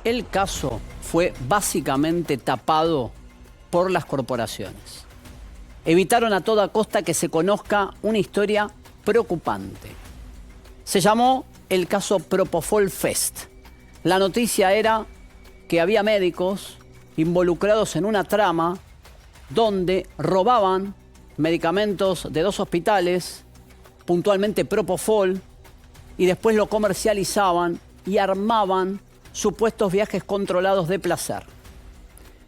El caso fue básicamente tapado por las corporaciones. Evitaron a toda costa que se conozca una historia preocupante. Se llamó el caso Propofol Fest. La noticia era que había médicos involucrados en una trama donde robaban medicamentos de 2 hospitales, puntualmente Propofol, y después lo comercializaban y armaban supuestos viajes controlados de placer.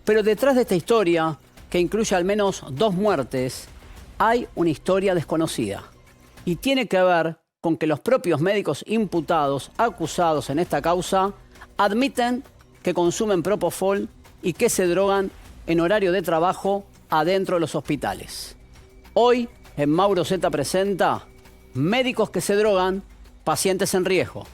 Pero detrás de esta historia, que incluye al menos 2 muertes, hay una historia desconocida. Y tiene que ver con que los propios médicos imputados, acusados en esta causa, admiten que consumen Propofol y que se drogan en horario de trabajo adentro de los hospitales. Hoy, en Mauro Zeta presenta médicos que se drogan, pacientes en riesgo.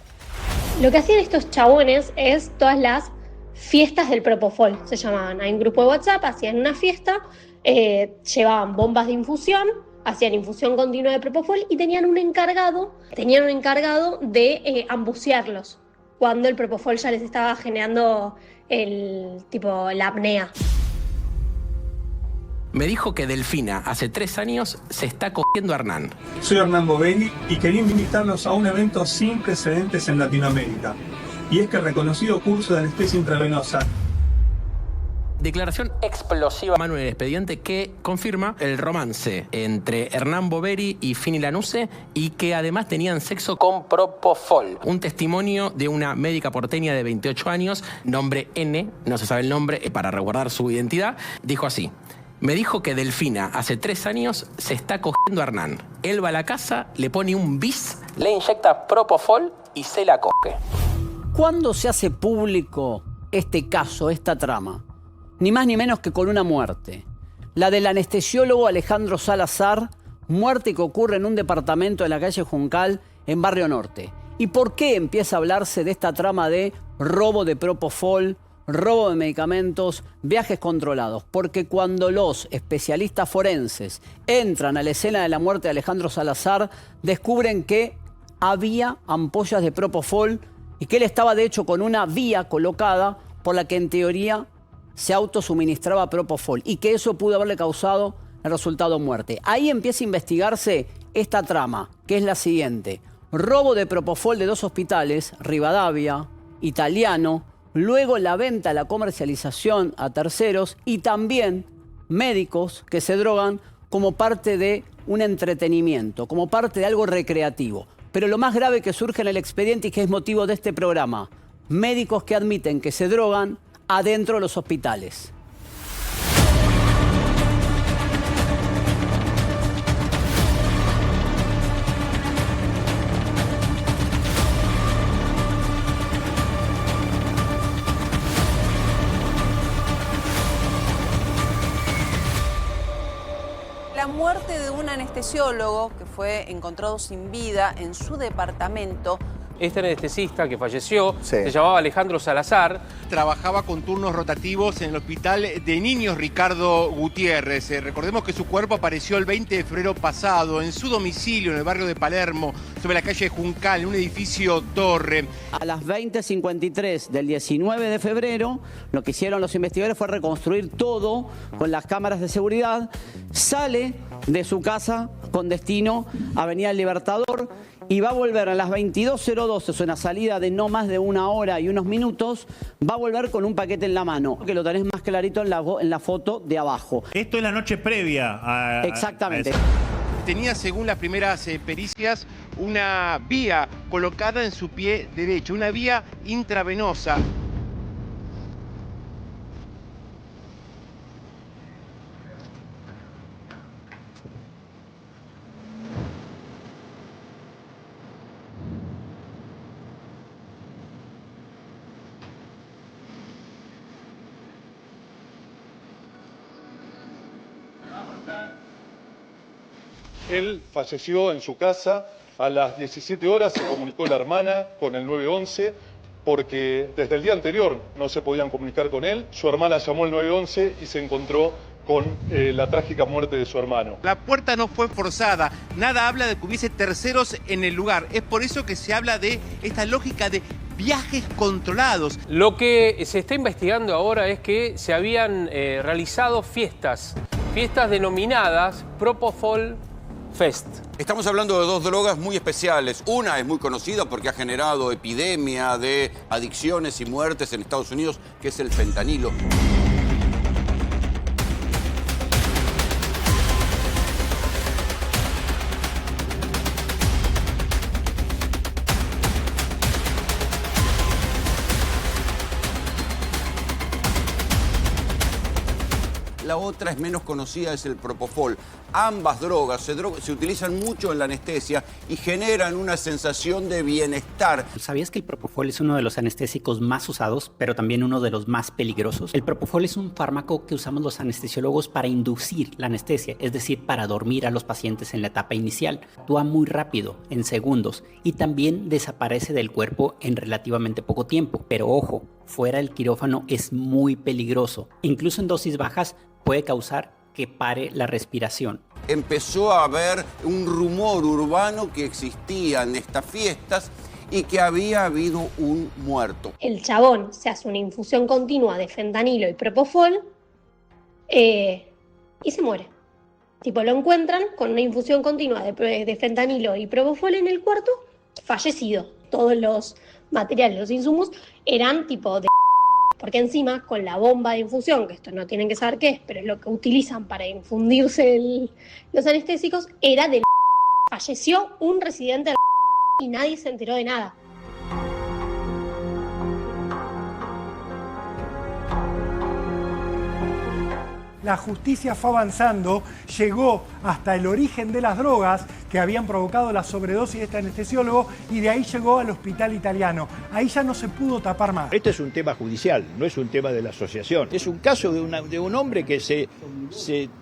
Lo que hacían estos chabones es todas las fiestas del Propofol, se llamaban. Hay un grupo de WhatsApp, hacían una fiesta, llevaban bombas de infusión, hacían infusión continua de Propofol y tenían un encargado de ambucearlos cuando el Propofol ya les estaba generando la apnea. Me dijo que Delfina hace 3 años se está cogiendo a Hernán. Soy Hernán Boveri y quería invitarlos a un evento sin precedentes en Latinoamérica. Y es que el reconocido curso de anestesia intravenosa. Declaración explosiva, mano en el expediente, que confirma el romance entre Hernán Boveri y Fini Lanuse y que además tenían sexo con Propofol. Un testimonio de una médica porteña de 28 años, nombre N, no se sabe el nombre, para resguardar su identidad, dijo así: me dijo que Delfina hace 3 años se está cogiendo a Hernán. Él va a la casa, le pone un bis, le inyecta Propofol y se la coge. ¿Cuándo se hace público este caso, esta trama? Ni más ni menos que con una muerte. La del anestesiólogo Alejandro Salazar, muerte que ocurre en un departamento de la calle Juncal, en Barrio Norte. ¿Y por qué empieza a hablarse de esta trama de robo de Propofol, robo de medicamentos, viajes controlados? Porque cuando los especialistas forenses entran a la escena de la muerte de Alejandro Salazar, descubren que había ampollas de Propofol y que él estaba de hecho con una vía colocada por la que en teoría se autosuministraba Propofol y que eso pudo haberle causado el resultado muerte. Ahí empieza a investigarse esta trama, que es la siguiente: robo de Propofol de 2 hospitales, Rivadavia, Italiano, luego la venta, la comercialización a terceros y también médicos que se drogan como parte de un entretenimiento, como parte de algo recreativo. Pero lo más grave que surge en el expediente y que es motivo de este programa: médicos que admiten que se drogan adentro de los hospitales. La muerte de un anestesiólogo que fue encontrado sin vida en su departamento. Este anestesista que falleció se llamaba Alejandro Salazar. Trabajaba con turnos rotativos en el Hospital de Niños Ricardo Gutiérrez. Recordemos que su cuerpo apareció el 20 de febrero pasado en su domicilio en el barrio de Palermo, sobre la calle Juncal, en un edificio torre. A las 20:53 del 19 de febrero, lo que hicieron los investigadores fue reconstruir todo con las cámaras de seguridad. Sale de su casa con destino a Avenida El Libertador y va a volver a las 22:02, es una salida de no más de 1 hora y unos minutos, va a volver con un paquete en la mano, que lo tenés más clarito en la foto de abajo. Esto es la noche previa a... Exactamente. Tenía, según las primeras pericias, una vía colocada en su pie derecho, una vía intravenosa. Él falleció en su casa. A las 17 horas se comunicó la hermana con el 911 porque desde el día anterior no se podían comunicar con él. Su hermana llamó al 911 y se encontró con la trágica muerte de su hermano. La puerta no fue forzada, nada habla de que hubiese terceros en el lugar. Es por eso que se habla de esta lógica de viajes controlados. Lo que se está investigando ahora es que se habían realizado fiestas denominadas Propofol Fest. Estamos hablando de dos drogas muy especiales. Una es muy conocida porque ha generado epidemia de adicciones y muertes en Estados Unidos, que es el fentanilo. La otra es menos conocida, es el propofol. Ambas drogas se utilizan mucho en la anestesia y generan una sensación de bienestar. ¿Sabías que el propofol es uno de los anestésicos más usados, pero también uno de los más peligrosos? El propofol es un fármaco que usamos los anestesiólogos para inducir la anestesia, es decir, para dormir a los pacientes en la etapa inicial. Actúa muy rápido, en segundos, y también desaparece del cuerpo en relativamente poco tiempo. Pero ojo, fuera del quirófano es muy peligroso. Incluso en dosis bajas puede causar que pare la respiración. Empezó a haber un rumor urbano que existían estas fiestas y que había habido un muerto. El chabón se hace una infusión continua de fentanilo y propofol y se muere. Tipo, lo encuentran con una infusión continua de fentanilo y propofol en el cuarto, fallecido. Todos los materiales, los insumos, eran tipo de... Porque encima, con la bomba de infusión, que esto no tienen que saber qué es, pero es lo que utilizan para infundirse los anestésicos, era de... Falleció un residente de y nadie se enteró de nada. La justicia fue avanzando, llegó hasta el origen de las drogas que habían provocado la sobredosis de este anestesiólogo y de ahí llegó al hospital italiano. Ahí ya no se pudo tapar más. Este es un tema judicial, no es un tema de la asociación. Es un caso de un hombre que se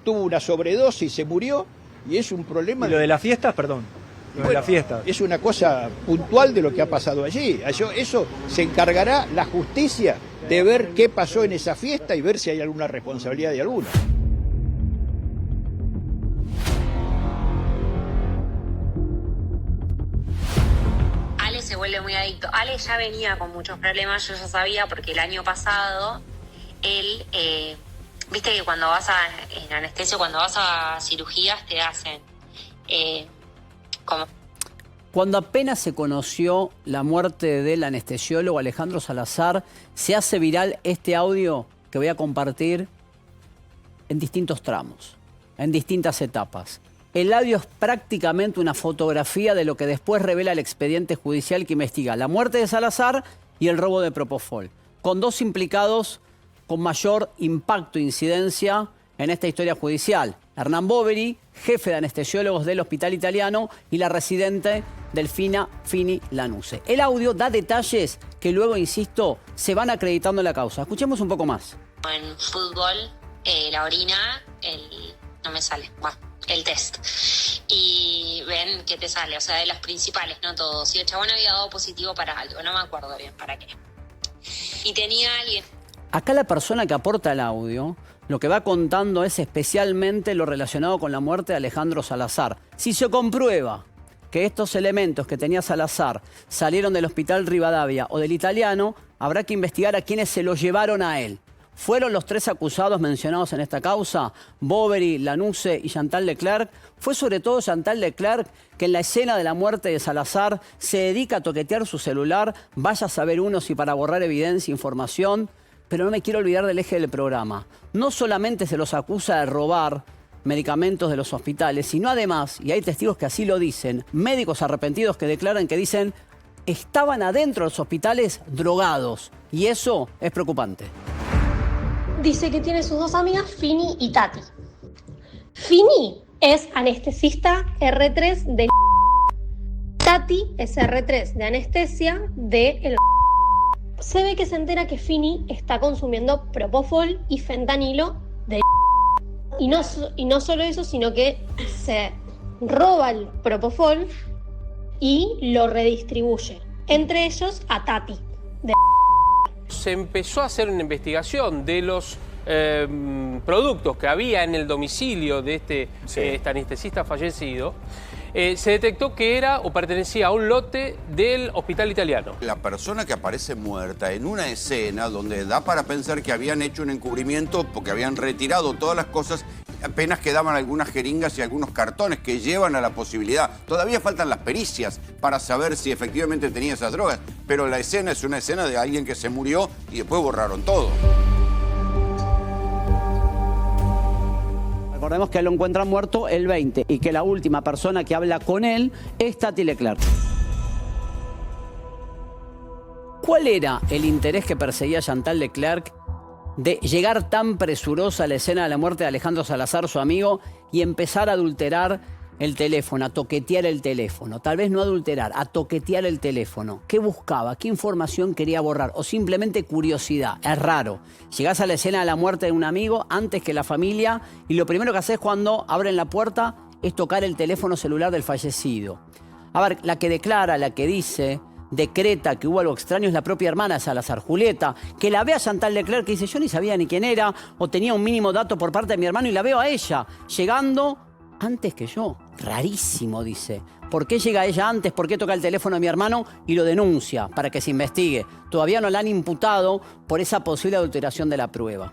tuvo una sobredosis, se murió y es un problema... ¿Y lo de las fiestas, perdón? Lo de las fiestas. Es una cosa puntual de lo que ha pasado allí. Eso se encargará la justicia de ver qué pasó en esa fiesta y ver si hay alguna responsabilidad de alguna. Ale se vuelve muy adicto. Ale ya venía con muchos problemas, yo ya sabía, porque el año pasado él, viste que cuando vas en anestesio, cuando vas a cirugías te hacen como... Cuando apenas se conoció la muerte del anestesiólogo Alejandro Salazar, se hace viral este audio que voy a compartir en distintos tramos, en distintas etapas. El audio es prácticamente una fotografía de lo que después revela el expediente judicial que investiga la muerte de Salazar y el robo de propofol, con dos implicados con mayor impacto e incidencia en esta historia judicial. Hernán Boveri, jefe de anestesiólogos del Hospital Italiano, y la residente Delfina Fini Lanuse. El audio da detalles que luego, insisto, se van acreditando en la causa. Escuchemos un poco más. En fútbol, la orina, no me sale, el test. Y ven que te sale, o sea, de los principales, no todos. Y el chabón había dado positivo para algo, no me acuerdo bien para qué. Y tenía alguien... Acá la persona que aporta el audio lo que va contando es especialmente lo relacionado con la muerte de Alejandro Salazar. Si se comprueba que estos elementos que tenía Salazar salieron del Hospital Rivadavia o del Italiano, habrá que investigar a quienes se los llevaron a él. ¿Fueron los tres acusados mencionados en esta causa? Boveri, Lanuse y Chantal Leclerc. Fue sobre todo Chantal Leclerc que en la escena de la muerte de Salazar se dedica a toquetear su celular, vaya a saber uno si para borrar evidencia, información. Pero no me quiero olvidar del eje del programa. No solamente se los acusa de robar medicamentos de los hospitales, sino además, y hay testigos que así lo dicen, médicos arrepentidos que declaran que dicen estaban adentro de los hospitales drogados. Y eso es preocupante. Dice que tiene sus dos amigas, Fini y Tati. Fini es anestesista R3 de Tati es R3 de anestesia de Se ve que se entera que Fini está consumiendo propofol y fentanilo de y no solo eso, sino que se roba el propofol y lo redistribuye, entre ellos a Tati. Se empezó a hacer una investigación de los productos que había en el domicilio de este anestesista fallecido se detectó que era o pertenecía a un lote del hospital italiano. La persona que aparece muerta en una escena donde da para pensar que habían hecho un encubrimiento porque habían retirado todas las cosas, apenas quedaban algunas jeringas y algunos cartones que llevan a la posibilidad. Todavía faltan las pericias para saber si efectivamente tenía esas drogas, pero la escena es una escena de alguien que se murió y después borraron todo. Recordemos que lo encuentran muerto el 20 y que la última persona que habla con él es Tati Leclerc. ¿Cuál era el interés que perseguía Chantal Leclerc de llegar tan presurosa a la escena de la muerte de Alejandro Salazar, su amigo, y empezar a adulterar el teléfono, a toquetear el teléfono? Tal vez no adulterar, a toquetear el teléfono. ¿Qué buscaba? ¿Qué información quería borrar? ¿O simplemente curiosidad? Es raro. Llegás a la escena de la muerte de un amigo antes que la familia y lo primero que haces cuando abren la puerta es tocar el teléfono celular del fallecido. A ver, la que declara, la que dice, decreta que hubo algo extraño es la propia hermana de Salazar, Julieta, que la ve a Chantal Leclerc que dice, yo ni sabía ni quién era o tenía un mínimo dato por parte de mi hermano y la veo a ella llegando antes que yo. Rarísimo, dice. ¿Por qué llega ella antes? ¿Por qué toca el teléfono de mi hermano y lo denuncia para que se investigue? Todavía no la han imputado por esa posible adulteración de la prueba.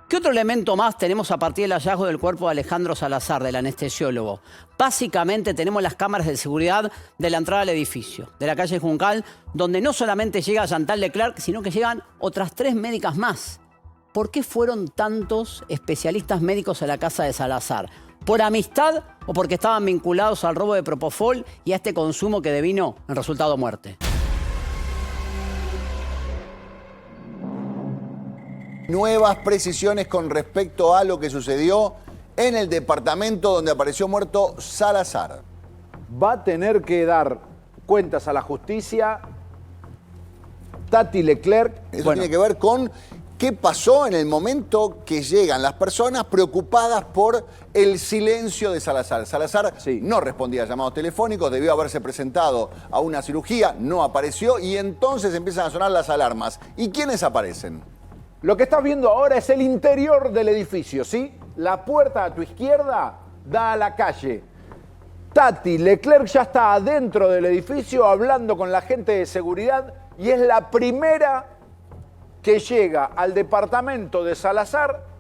¿Qué otro elemento más tenemos a partir del hallazgo del cuerpo de Alejandro Salazar, del anestesiólogo? Básicamente tenemos las cámaras de seguridad de la entrada al edificio, de la calle Juncal, donde no solamente llega Chantal Leclerc, sino que llegan otras 3 médicas más. ¿Por qué fueron tantos especialistas médicos a la casa de Salazar? ¿Por amistad o porque estaban vinculados al robo de Propofol y a este consumo que devino en resultado muerte? Nuevas precisiones con respecto a lo que sucedió en el departamento donde apareció muerto Salazar. Va a tener que dar cuentas a la justicia Tati Leclerc. Eso tiene que ver con qué pasó en el momento que llegan las personas preocupadas por el silencio de Salazar. Salazar no respondía a llamados telefónicos, debió haberse presentado a una cirugía, no apareció y entonces empiezan a sonar las alarmas. ¿Y quiénes aparecen? Lo que estás viendo ahora es el interior del edificio, ¿sí? La puerta a tu izquierda da a la calle. Tati Leclerc ya está adentro del edificio hablando con la gente de seguridad y es la primera que llega al departamento de Salazar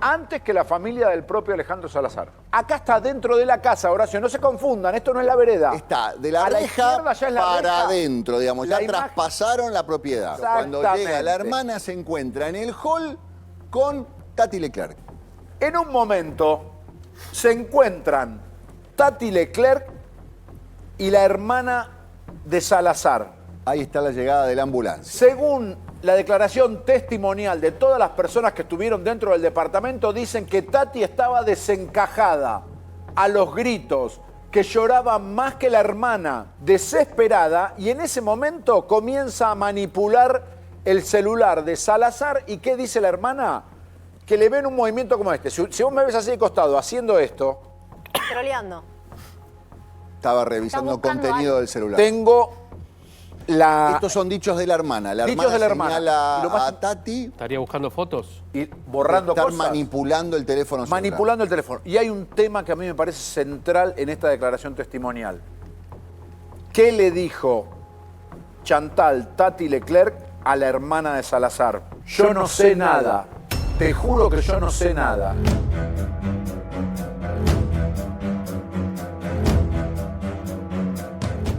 antes que la familia del propio Alejandro Salazar. Acá está dentro de la casa, Horacio, no se confundan, esto no es la vereda. Está de la reja para adentro, digamos, ya traspasaron la propiedad. Cuando llega la hermana se encuentra en el hall con Tati Leclerc. En un momento se encuentran Tati Leclerc y la hermana de Salazar. Ahí está la llegada de la ambulancia. Según la declaración testimonial de todas las personas que estuvieron dentro del departamento, dicen que Tati estaba desencajada, a los gritos, que lloraba más que la hermana, desesperada, y en ese momento comienza a manipular el celular de Salazar. ¿Y qué dice la hermana? Que le ven un movimiento como este. Si vos me ves así de costado haciendo esto... Troleando. Estaba revisando contenido del celular. Tengo... Estos son dichos de la hermana. La dichos de la hermana. Señala a Tati. Estaría buscando fotos. Y borrando estar cosas. Manipulando el teléfono celular. Manipulando el teléfono. Y hay un tema que a mí me parece central en esta declaración testimonial. ¿Qué le dijo Chantal Tati Leclerc a la hermana de Salazar? Yo no sé nada. Te juro que yo no sé nada.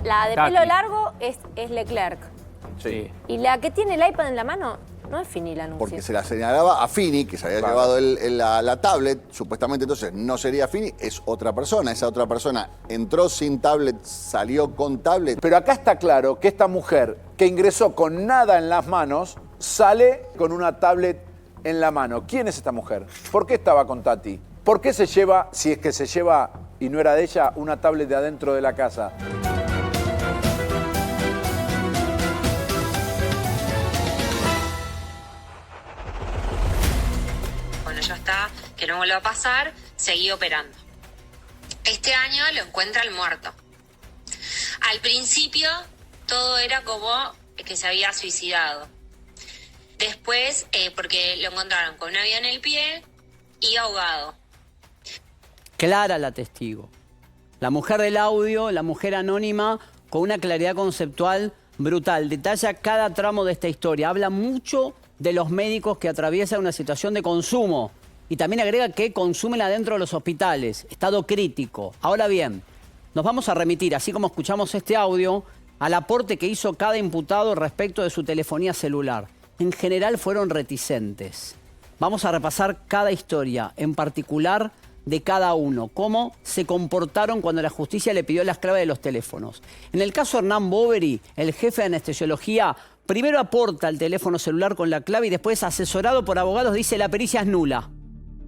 La de Tati. pelo largo es Leclerc. Sí. Y la que tiene el iPad en la mano no es Fini la anuncia. Porque se la señalaba a Fini, que se había llevado la tablet, supuestamente entonces no sería Fini, es otra persona. Esa otra persona entró sin tablet, salió con tablet. Pero acá está claro que esta mujer que ingresó con nada en las manos, sale con una tablet en la mano. ¿Quién es esta mujer? ¿Por qué estaba con Tati? ¿Por qué se lleva, si es que se lleva y no era de ella, una tablet de adentro de la casa? Ya está, que no vuelva a pasar, seguí operando. Este año lo encuentra el muerto. Al principio todo era como que se había suicidado. Después, porque lo encontraron con una vía en el pie y ahogado. Clara la testigo. La mujer del audio, la mujer anónima, con una claridad conceptual brutal. Detalla cada tramo de esta historia. Habla mucho de los médicos que atraviesan una situación de consumo. Y también agrega que consumen adentro de los hospitales. Estado crítico. Ahora bien, nos vamos a remitir, así como escuchamos este audio, al aporte que hizo cada imputado respecto de su telefonía celular. En general fueron reticentes. Vamos a repasar cada historia, en particular de cada uno, cómo se comportaron cuando la justicia le pidió las claves de los teléfonos. En el caso Hernán Boveri, el jefe de anestesiología, primero aporta el teléfono celular con la clave y después, asesorado por abogados, dice la pericia es nula.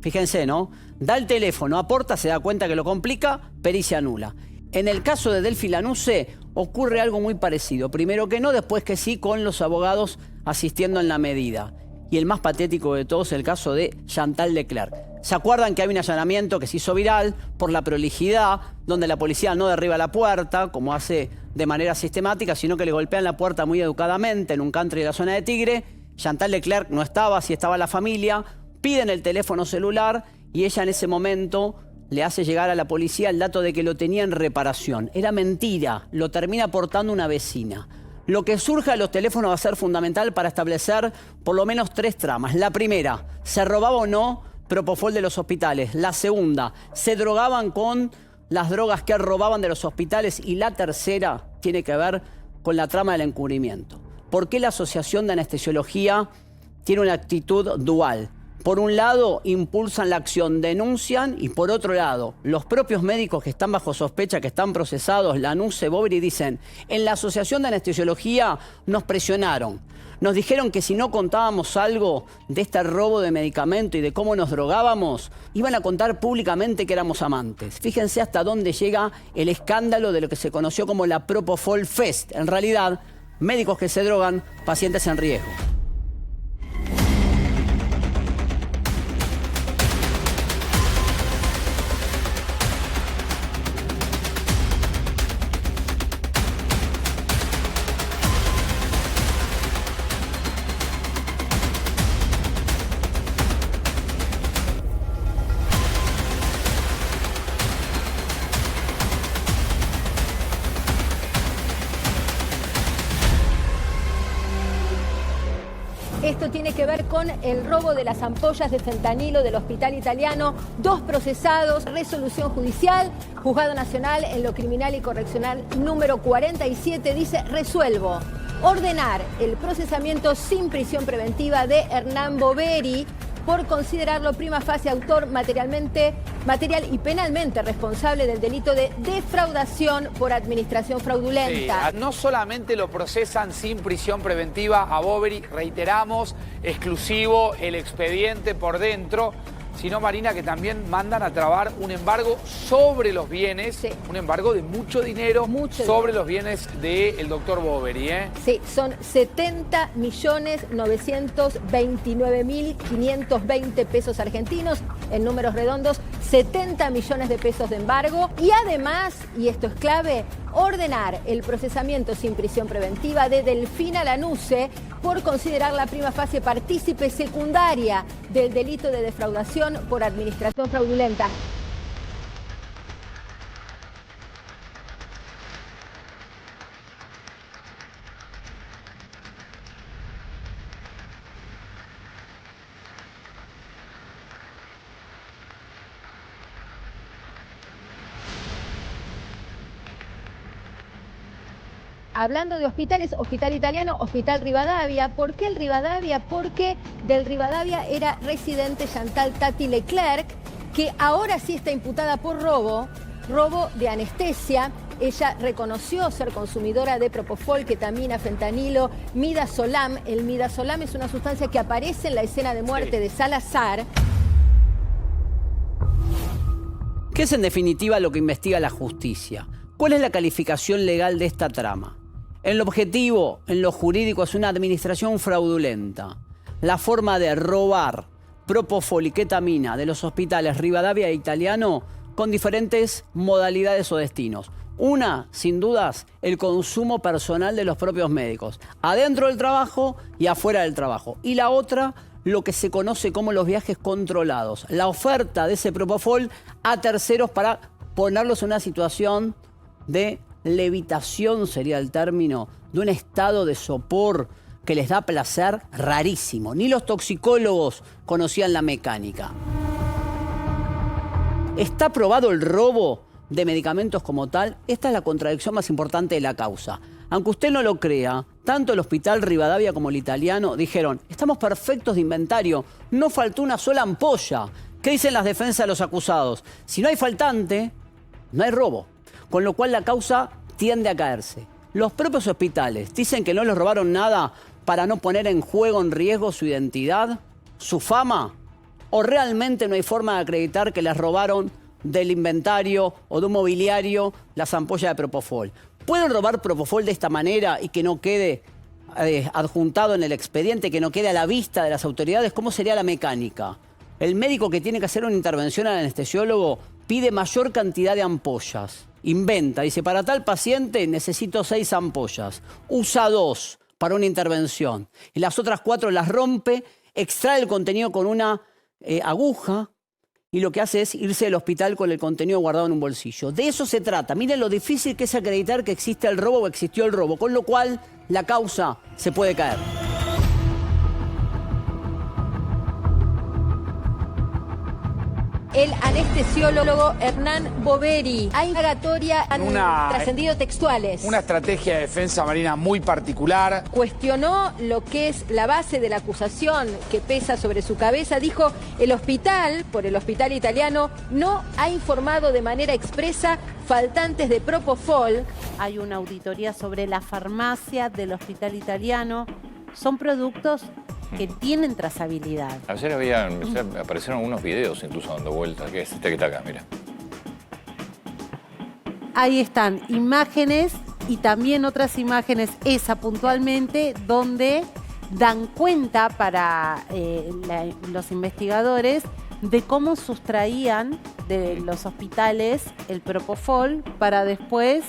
Fíjense, ¿no? Da el teléfono, aporta, se da cuenta que lo complica, pericia nula. En el caso de Delphi Lanuse ocurre algo muy parecido. Primero que no, después que sí, con los abogados asistiendo en la medida. Y el más patético de todos es el caso de Chantal Leclerc. ¿Se acuerdan que hay un allanamiento que se hizo viral por la prolijidad, donde la policía no derriba la puerta, como hace de manera sistemática, sino que le golpean la puerta muy educadamente en un country de la zona de Tigre? Chantal Leclerc no estaba, sí estaba la familia, piden el teléfono celular y ella en ese momento le hace llegar a la policía el dato de que lo tenía en reparación. Era mentira, lo termina aportando una vecina. Lo que surja de los teléfonos va a ser fundamental para establecer por lo menos 3 tramas. La primera, ¿se robaba o no propofol de los hospitales? La segunda, ¿se drogaban con las drogas que robaban de los hospitales? Y la tercera tiene que ver con la trama del encubrimiento. ¿Por qué la Asociación de Anestesiología tiene una actitud dual? Por un lado, impulsan la acción, denuncian, y por otro lado, los propios médicos que están bajo sospecha, que están procesados, Lanuse, Boveri, dicen, en la Asociación de Anestesiología nos presionaron. Nos dijeron que si no contábamos algo de este robo de medicamento y de cómo nos drogábamos, iban a contar públicamente que éramos amantes. Fíjense hasta dónde llega el escándalo de lo que se conoció como la Propofol Fest. En realidad, médicos que se drogan, pacientes en riesgo. Esto tiene que ver con el robo de las ampollas de fentanilo del Hospital Italiano. 2 procesados, resolución judicial, Juzgado Nacional en lo Criminal y Correccional número 47 dice: resuelvo ordenar el procesamiento sin prisión preventiva de Hernán Boveri por considerarlo prima facie autor material y penalmente responsable del delito de defraudación por administración fraudulenta. Sí, no solamente lo procesan sin prisión preventiva a Boveri, reiteramos, exclusivo el expediente por dentro, sino, Marina, que también mandan a trabar un embargo sobre los bienes, sí, un embargo de mucho dinero sobre los bienes del doctor Boveri. Sí, son 70.929.520 pesos argentinos, en números redondos, 70 millones de pesos de embargo. Y además, y esto es clave, ordenar el procesamiento sin prisión preventiva de Delfina Lanuse por considerar la prima facie partícipe secundaria del delito de defraudación por administración fraudulenta. Hablando de hospitales, Hospital Italiano, Hospital Rivadavia. ¿Por qué el Rivadavia? Porque del Rivadavia era residente Chantal Tati Leclerc, que ahora sí está imputada por robo de anestesia. Ella reconoció ser consumidora de propofol, ketamina, fentanilo, midazolam. El midazolam es una sustancia que aparece en la escena de muerte de Salazar. ¿Qué es en definitiva lo que investiga la justicia? ¿Cuál es la calificación legal de esta trama? En lo objetivo, en lo jurídico, es una administración fraudulenta. La forma de robar propofol y ketamina de los hospitales Rivadavia e Italiano con diferentes modalidades o destinos. Una, sin dudas, el consumo personal de los propios médicos, adentro del trabajo y afuera del trabajo. Y la otra, lo que se conoce como los viajes controlados, la oferta de ese propofol a terceros para ponerlos en una situación de levitación, sería el término, de un estado de sopor que les da placer rarísimo. Ni los toxicólogos conocían la mecánica. ¿Está probado el robo de medicamentos como tal? Esta es la contradicción más importante de la causa. Aunque usted no lo crea, tanto el Hospital Rivadavia como el Italiano dijeron, estamos perfectos de inventario, no faltó una sola ampolla. ¿Qué dicen las defensas de los acusados? Si no hay faltante, no hay robo. Con lo cual la causa tiende a caerse. Los propios hospitales dicen que no les robaron nada para no poner en juego, en riesgo su identidad, su fama. ¿O realmente no hay forma de acreditar que les robaron del inventario o de un mobiliario las ampollas de Propofol? ¿Pueden robar Propofol de esta manera y que no quede adjuntado en el expediente, que no quede a la vista de las autoridades? ¿Cómo sería la mecánica? El médico que tiene que hacer una intervención al anestesiólogo pide mayor cantidad de ampollas. Inventa, dice, para tal paciente necesito 6 ampollas. Usa 2 para una intervención. Y las otras 4 las rompe, extrae el contenido con una aguja y lo que hace es irse del hospital con el contenido guardado en un bolsillo. De eso se trata. Miren lo difícil que es acreditar que existe el robo o existió el robo, con lo cual la causa se puede caer. El anestesiólogo Hernán Boveri. Hay indagatoria, han trascendido textuales. Una estrategia de defensa, Marina, muy particular. Cuestionó lo que es la base de la acusación que pesa sobre su cabeza. Dijo, el hospital, por el Hospital Italiano, no ha informado de manera expresa faltantes de Propofol. Hay una auditoría sobre la farmacia del Hospital Italiano. Son productos que tienen trazabilidad. Ayer aparecieron unos videos incluso dando vueltas. ¿Qué es este que está acá? Mira. Ahí están imágenes y también otras imágenes, esa puntualmente, donde dan cuenta para los investigadores de cómo sustraían de los hospitales el Propofol para después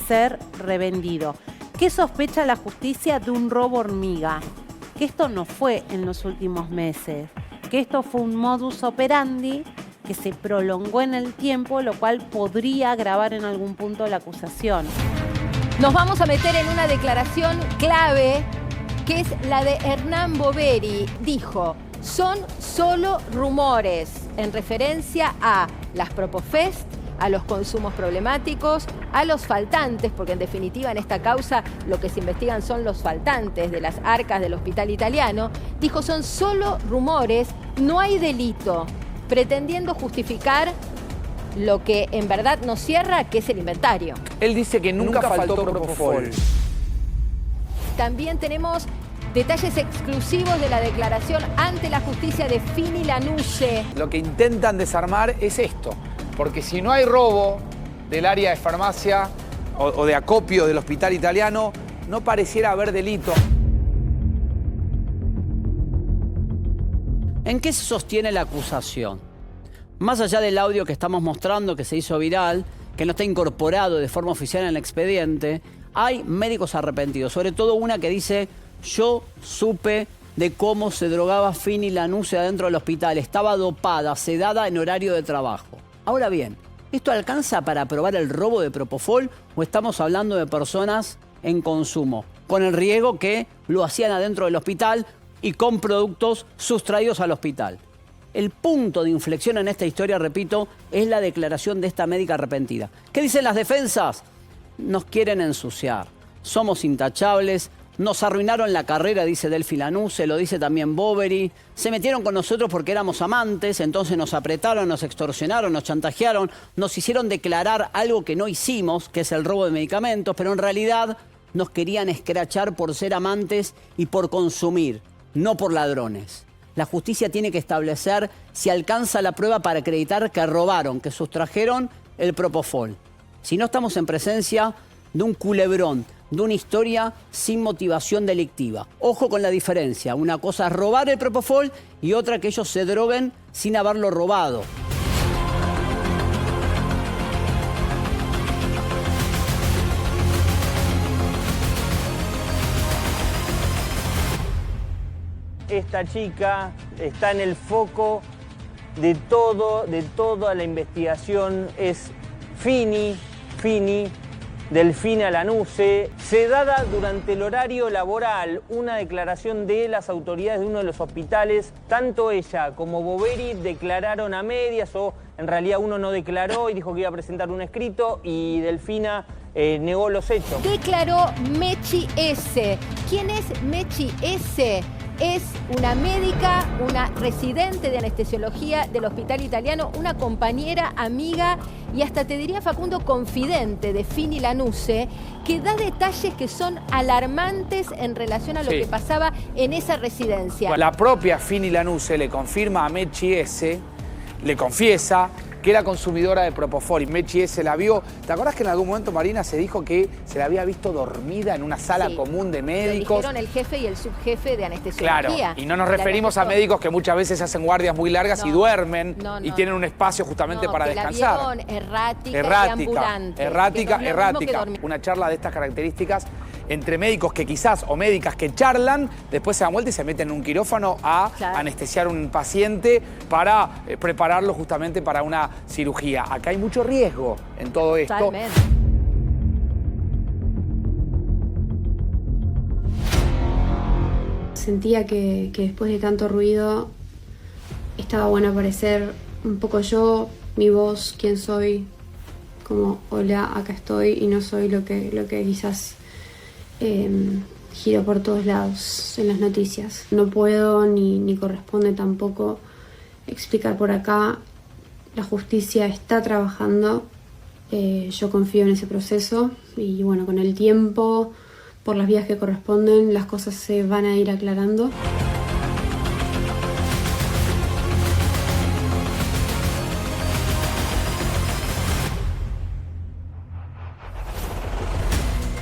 ser revendido. ¿Qué sospecha la justicia de un robo hormiga? Que esto no fue en los últimos meses, que esto fue un modus operandi que se prolongó en el tiempo, lo cual podría agravar en algún punto la acusación. Nos vamos a meter en una declaración clave, que es la de Hernán Boveri. Dijo, son solo rumores, en referencia a las Propofest, a los consumos problemáticos, a los faltantes, porque en definitiva en esta causa lo que se investigan son los faltantes de las arcas del Hospital Italiano. Dijo, son solo rumores, no hay delito, pretendiendo justificar lo que en verdad nos cierra, que es el inventario. Él dice que nunca faltó Propofol. También tenemos detalles exclusivos de la declaración ante la justicia de Fini Lanuse. Lo que intentan desarmar es esto. Porque si no hay robo del área de farmacia o de acopio del Hospital Italiano, no pareciera haber delito. ¿En qué se sostiene la acusación? Más allá del audio que estamos mostrando, que se hizo viral, que no está incorporado de forma oficial en el expediente, hay médicos arrepentidos. Sobre todo una que dice, yo supe de cómo se drogaba Fini Lanuse adentro del hospital. Estaba dopada, sedada en horario de trabajo. Ahora bien, ¿esto alcanza para probar el robo de Propofol o estamos hablando de personas en consumo, con el riesgo que lo hacían adentro del hospital y con productos sustraídos al hospital? El punto de inflexión en esta historia, repito, es la declaración de esta médica arrepentida. ¿Qué dicen las defensas? Nos quieren ensuciar, somos intachables, nos arruinaron la carrera, dice Delphi Lanuse, lo dice también Boveri. Se metieron con nosotros porque éramos amantes, entonces nos apretaron, nos extorsionaron, nos chantajearon, nos hicieron declarar algo que no hicimos, que es el robo de medicamentos, pero en realidad nos querían escrachar por ser amantes y por consumir, no por ladrones. La justicia tiene que establecer si alcanza la prueba para acreditar que robaron, que sustrajeron el Propofol. Si no, estamos en presencia de un culebrón, de una historia sin motivación delictiva. Ojo con la diferencia. Una cosa es robar el Propofol y otra que ellos se droguen sin haberlo robado. Esta chica está en el foco de toda la investigación es Fini, Delfina Lanuse. Se dada durante el horario laboral una declaración de las autoridades de uno de los hospitales. Tanto ella como Boveri declararon a medias, o en realidad uno no declaró y dijo que iba a presentar un escrito, y Delfina negó los hechos. Declaró Mechi S. ¿Quién es Mechi S? Es una médica, una residente de anestesiología del Hospital Italiano, una compañera, amiga y hasta te diría, Facundo, confidente de Fini Lanuse, que da detalles que son alarmantes en relación a lo que pasaba en esa residencia. La propia Fini Lanuse le confirma a Mechi S, le confiesa que era consumidora de Propofol, y Mechi S la vio. ¿Te acordás que en algún momento, Marina, se dijo que se la había visto dormida en una sala común de médicos? Lo dijeron el jefe y el subjefe de anestesiología. Claro, y no nos referimos a médicos que muchas veces hacen guardias muy largas y duermen y tienen un espacio justamente para descansar. La vieron errática y ambulante. Errática. Una charla de estas características entre médicos que quizás, o médicas que charlan, después se dan vuelta y se meten en un quirófano a anestesiar a un paciente para prepararlo justamente para una cirugía. Acá hay mucho riesgo en todo esto. Totalmente. Sentía que después de tanto ruido estaba bueno aparecer un poco yo, mi voz, quién soy, como hola, acá estoy y no soy lo que quizás giro por todos lados en las noticias. No puedo ni corresponde tampoco explicar por acá. La justicia está trabajando, yo confío en ese proceso y bueno, con el tiempo, por las vías que corresponden, las cosas se van a ir aclarando.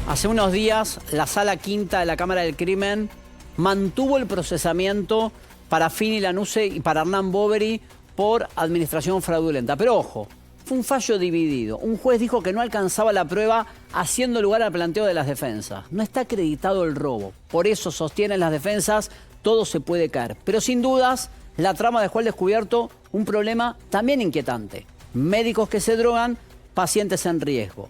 Hace unos días, la Sala Quinta de la Cámara del Crimen mantuvo el procesamiento para Fini Lanuse y para Hernán Boveri por administración fraudulenta. Pero ojo, fue un fallo dividido. Un juez dijo que no alcanzaba la prueba, haciendo lugar al planteo de las defensas. No está acreditado el robo. Por eso sostienen las defensas, todo se puede caer. Pero sin dudas, la trama dejó al descubierto un problema también inquietante. Médicos que se drogan, pacientes en riesgo.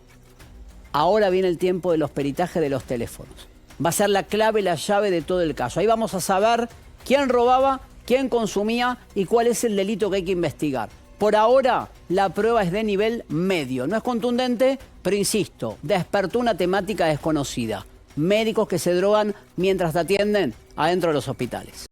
Ahora viene el tiempo de los peritajes de los teléfonos. Va a ser la clave, la llave de todo el caso. Ahí vamos a saber quién robaba, quién consumía y cuál es el delito que hay que investigar. Por ahora, la prueba es de nivel medio. No es contundente, pero insisto, despertó una temática desconocida. Médicos que se drogan mientras te atienden adentro de los hospitales.